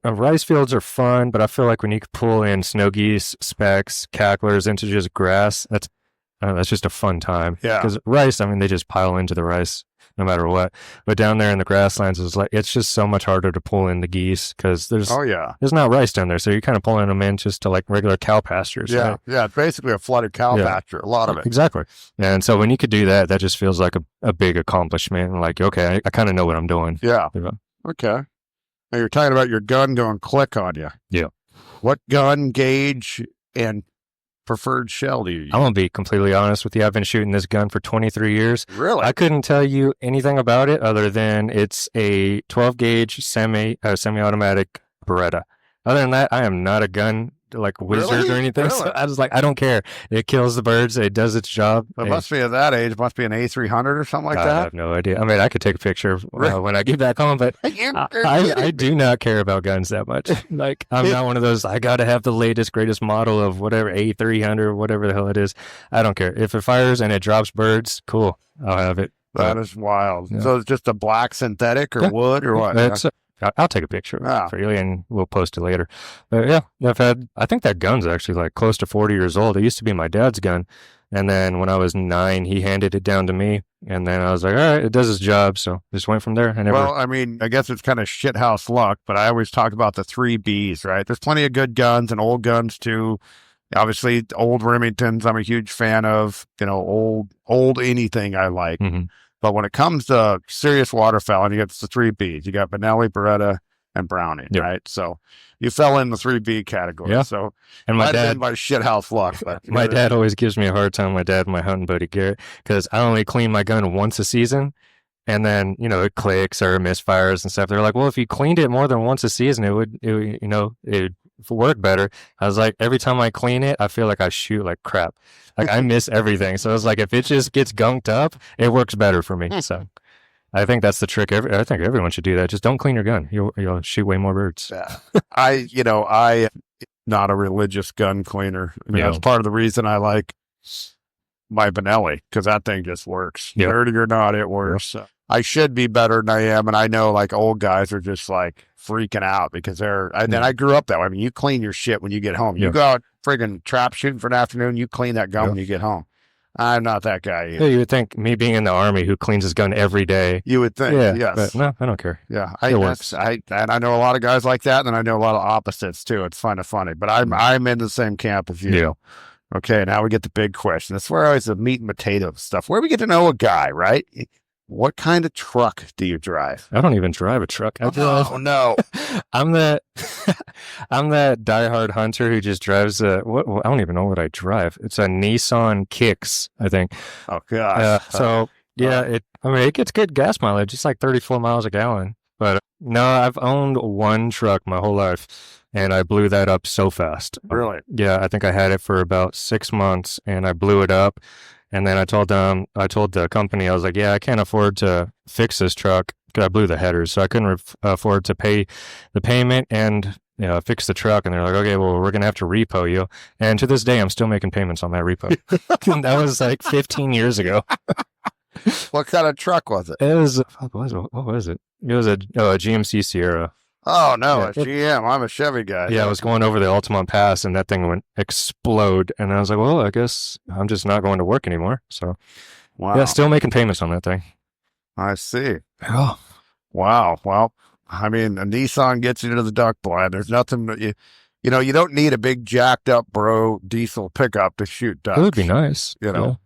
Rice fields are fun, but I feel like when you can pull in snow geese, specks, cacklers into just grass, that's just a fun time. Yeah. Because rice, I mean, they just pile into the rice no matter what. But down there in the grasslands, it's just so much harder to pull in the geese because there's not rice down there. So you're kind of pulling them in just to like regular cow pastures. Yeah. Right? Yeah. It's basically a flooded cow pasture, a lot of it. Exactly. And so when you could do that, that just feels like a big accomplishment. And like, okay, I kind of know what I'm doing. Yeah. You know? Okay. Now you're talking about your gun going click on you. Yeah. What gun, gauge, and preferred shell do you use? I'm going to be completely honest with you. I've been shooting this gun for 23 years. Really? I couldn't tell you anything about it other than it's a 12 gauge semi-automatic Beretta. Other than that, I am not a gun like wizard or anything. Really? So I was like, I don't care. It kills the birds. It does its job. It must be at that age. It must be an A300 or something like that. I have no idea. I mean, I could take a picture when I get back home, but I do not care about guns that much. Like, I'm not one of those, I got to have the latest, greatest model of whatever, A300, whatever the hell it is. I don't care. If it fires and it drops birds, cool. I'll have it. That is wild. Yeah. So it's just a black synthetic or wood or what? I'll take a picture for you and we'll post it later. But yeah, I think that gun's actually like close to 40 years old. It used to be my dad's gun. And then when I was 9, he handed it down to me. And then I was like, all right, it does its job. So just went from there. Well, I mean, I guess it's kind of shithouse luck, but I always talk about the 3 Bs, right? There's plenty of good guns and old guns too. Obviously, old Remingtons, I'm a huge fan of, old anything I like. Mm-hmm. But when it comes to serious waterfowl, and you got the 3 Bs, you got Benelli, Beretta, and Browning, right? So you fell in the 3 B category. Yeah. So and my dad, by shithouse luck. But my dad always gives me a hard time. My dad, and my hunting buddy Garrett, because I only clean my gun once a season, and then it clicks or misfires and stuff. They're like, well, if you cleaned it more than once a season, it would work better. I was like, every time I clean it, I feel like I shoot like crap. Like I miss everything. So it's like, if it just gets gunked up, it works better for me. So I think that's the trick. I think everyone should do that. Just don't clean your gun. You'll shoot way more birds. Yeah. I not a religious gun cleaner. I mean, that's part of the reason I like my Benelli, because that thing just works. Yep. Dirty or not, it works. Yep. I should be better than I am, and I know like old guys are just like freaking out because and I grew up that way. I mean, you clean your shit when you get home. You go out friggin' trap shooting for an afternoon, you clean that gun when you get home. I'm not that guy either. Yeah, you would think me being in the Army who cleans his gun every day. You would think, yes. But no, I don't care. Yeah, it works. And I know a lot of guys like that, and I know a lot of opposites too. It's kind of funny, but I'm in the same camp as you. Yeah. Okay, now we get the big question. That's where always the meat and potato stuff. Where we get to know a guy, right? What kind of truck do you drive? I don't even drive a truck. Oh no! I'm that diehard hunter who just drives I don't even know what I drive. It's a Nissan Kicks, I think. Oh gosh. It gets good gas mileage. It's like 34 miles a gallon. But no, I've owned one truck my whole life, and I blew that up so fast. Really? Yeah, I think I had it for about 6 months, and I blew it up. And then I told the company, I was like, yeah, I can't afford to fix this truck because I blew the headers. So I couldn't afford to pay the payment and fix the truck. And they're like, okay, well, we're going to have to repo you. And to this day, I'm still making payments on that repo. That was like 15 years ago. What kind of truck was it? It was, what was it? It was a GMC Sierra. Oh, no, a GM. I'm a Chevy guy. Yeah, I was going over the Altamont Pass, and that thing went explode. And I was like, well, I guess I'm just not going to work anymore. So, yeah, still making payments on that thing. I see. Oh. Wow. Well, I mean, a Nissan gets you to the duck blind. There's nothing that you don't need a big jacked up diesel pickup to shoot ducks. It would be nice. But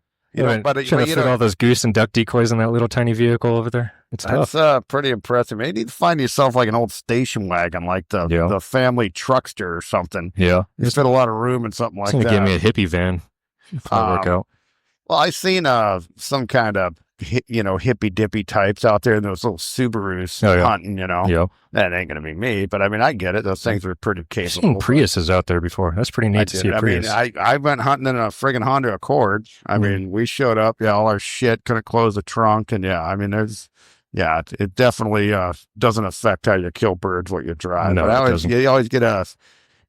should have fit all those goose and duck decoys in that little tiny vehicle over there. That's pretty impressive. Maybe you need to find yourself like an old station wagon, like the family truckster or something. Yeah, you fit a lot of room in something like that. It's gonna give me a hippie van. Work out. Well, I've seen some kind of hippy dippy types out there in those little Subarus hunting. That ain't gonna be me, but I mean, I get it. Those things are pretty capable. I've seen Priuses out there before. That's pretty neat to see a Prius. I went hunting in a friggin' Honda Accord. I mean, we showed up. Yeah, all our shit couldn't close the trunk, and it definitely doesn't affect how you kill birds what you drive. No, but you always get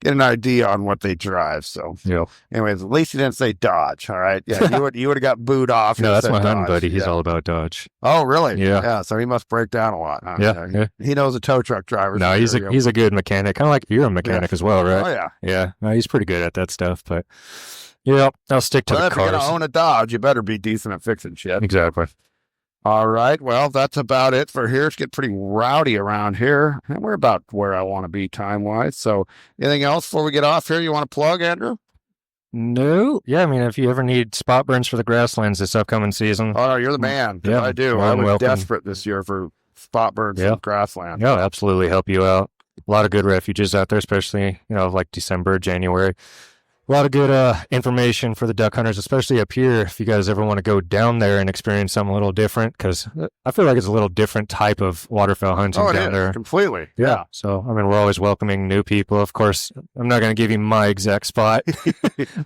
get an idea on what they drive. So, Yeah. anyways, at least you didn't say Dodge. All right. Yeah. You would have got booed off. No, that's my hunting Dodge. buddy. He's all about Dodge. Oh, really? Yeah. Yeah. So he must break down a lot. Huh? Yeah. He knows a tow truck driver. No, he's a good mechanic. Kind of like you're a mechanic as well, right? Oh, yeah. Yeah. No, he's pretty good at that stuff. But yeah, I'll stick to the if you're cars. going to own a Dodge, you better be decent at fixing shit. Exactly. All right. Well, that's about it for here. It's getting pretty rowdy around here. And we're about where I want to be time-wise. So anything else before we get off here you want to plug, Andrew? No. Yeah, I mean, if you ever need spot burns for the grasslands this upcoming season. Oh, no, you're the man. Yeah, I do. I was desperate this year for spot burns in grassland. Yeah, absolutely help you out. A lot of good refuges out there, especially, like December, January. A lot of good information for the duck hunters, especially up here, if you guys ever want to go down there and experience something a little different, because I feel like it's a little different type of waterfowl hunting down there. Completely. Yeah. So, I mean, we're always welcoming new people. Of course, I'm not going to give you my exact spot.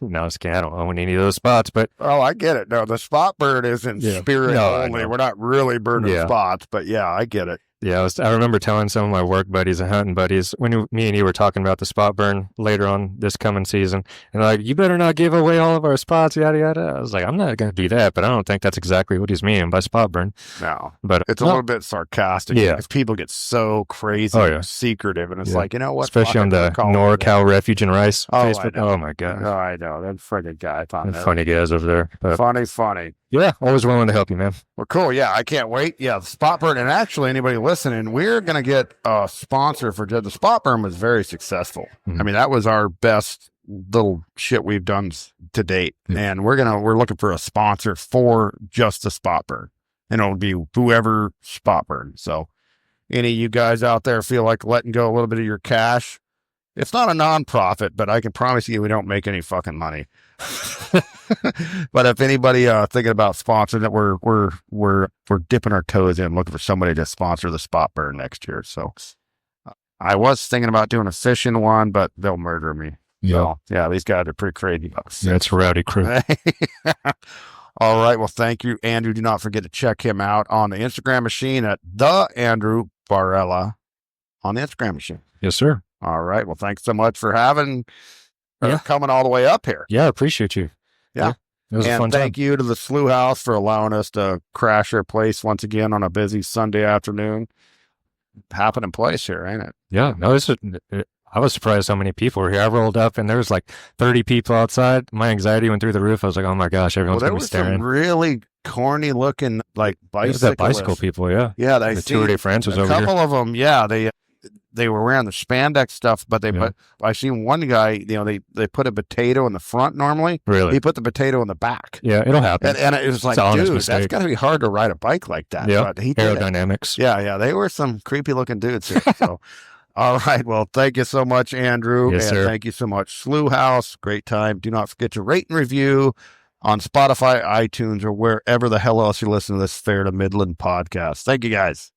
No, I don't own any of those spots, but... Oh, I get it. No, the spot burn is in spirit only. We're not really burning spots, but yeah, I get it. Yeah, I remember telling some of my work buddies and hunting buddies when me and you were talking about the spot burn later on this coming season, and they're like, you better not give away all of our spots, yada, yada. I was like, I'm not going to do that, but I don't think that's exactly what he's meaning by spot burn. No, but it's a little bit sarcastic. Yeah. Because people get so crazy and secretive, and it's like, you know what? Especially on the NorCal Refuge and Rice Facebook. Oh, my God. Oh, I know. That friggin' guy. Funny guys over there. But funny. Yeah, always willing to help you, man. Well, cool. Yeah, I can't wait. Yeah, the spot burn. And actually, anybody listening, we're going to get a sponsor for the spot burn. Was very successful. Mm-hmm. I mean, that was our best little shit we've done to date. Mm-hmm. And we're looking for a sponsor for just the spot burn. And it'll be whoever spot burn. So any of you guys out there feel like letting go a little bit of your cash, it's not a nonprofit, but I can promise you we don't make any fucking money. But if anybody thinking about sponsoring it, we're dipping our toes in, looking for somebody to sponsor the spot burn next year. So I was thinking about doing a fishing one, but they'll murder me. Yeah, so, yeah, these guys are pretty crazy. That's a rowdy crew. All right, well, thank you, Andrew. Do not forget to check him out on the Instagram machine at the Andrew Barrella on the Instagram machine. Yes, sir. All right. Well, thanks so much for coming all the way up here. Yeah, I appreciate you. Yeah. It was a fun time. Thank you to the Slough House for allowing us to crash their place once again on a busy Sunday afternoon. Happening place here, ain't it? Yeah. No, I was surprised how many people were here. I rolled up and there was like 30 people outside. My anxiety went through the roof. I was like, oh my gosh, everyone's going to be staring. There was some really corny looking like bicycle people, yeah. Yeah, the Tour de France was over here. A couple of them, yeah, they were wearing the spandex stuff, but I seen one guy, they put a potato in the front normally. Really? He put the potato in the back. Yeah, it'll happen. And it was like, dude, that's got to be hard to ride a bike like that. Yeah, but he aerodynamics. Yeah, they were some creepy looking dudes here. So, all right, well, thank you so much, Andrew. Yes, sir. Thank you so much, Slough House. Great time. Do not forget to rate and review on Spotify, iTunes, or wherever the hell else you listen to this Fair to Midland podcast. Thank you, guys.